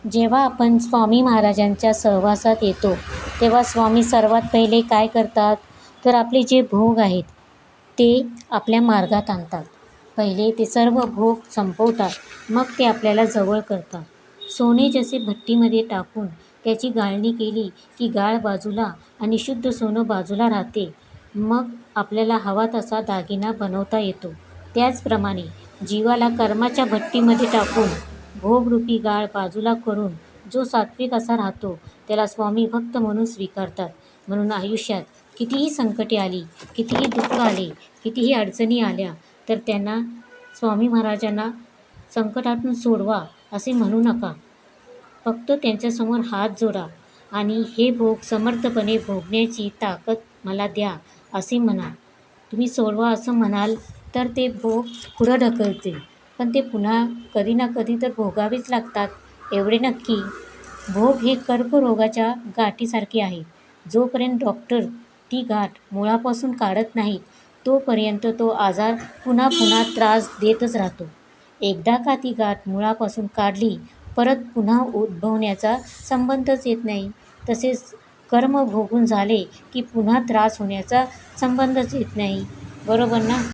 जेव्हा आपण स्वामी महाराजांच्या सहवासात येतो तेव्हा स्वामी सर्वात पहिले काय करतात, तर आपले जे भोग आहेत ते आपल्या मार्गात आणतात. पहिले ते सर्व भोग संपवतात, मग ते आपल्याला जवळ करतात. सोने जसे भट्टीमध्ये टाकून त्याची गाळणी केली की गाळ बाजूला आणि शुद्ध सोनं बाजूला राहते. मग आपल्याला हवा तसा दागिना बनवता येतो. त्याचप्रमाणे जीवाला कर्माच्या भट्टीमध्ये टाकून भोगरूपी गाळ बाजूला करून जो सात्विक असा राहतो त्याला स्वामी भक्त म्हणून स्वीकारतात. म्हणून आयुष्यात कितीही संकटे आली, कितीही दुःख आले, कितीही अडचणी आल्या तर त्यांना स्वामी महाराजांना संकटातून सोडवा असे म्हणू नका. फक्त त्यांच्यासमोर हात जोडा आणि हे भोग समर्थपणे भोगण्याची ताकद मला द्या असे म्हणा. तुम्ही सोडवा असं म्हणाल तर ते भोग पुढं ढकलतील, पण ते पुन्हा कधी ना कधी तर भोगावेच लागतात, एवढे नक्की. भोग हे कर्करोगाच्या गाठीसारखे आहे. जोपर्यंत डॉक्टर ती गाठ मुळापासून काढत नाहीत तोपर्यंत तो आजार पुन्हा पुन्हा त्रास देतच राहतो. एकदा का ती गाठ मुळापासून काढली परत पुन्हा उद्भवण्याचा संबंधच येत नाही. तसेच कर्म भोगून झाले की पुन्हा त्रास होण्याचा संबंधच येत नाही. बरोबर ना?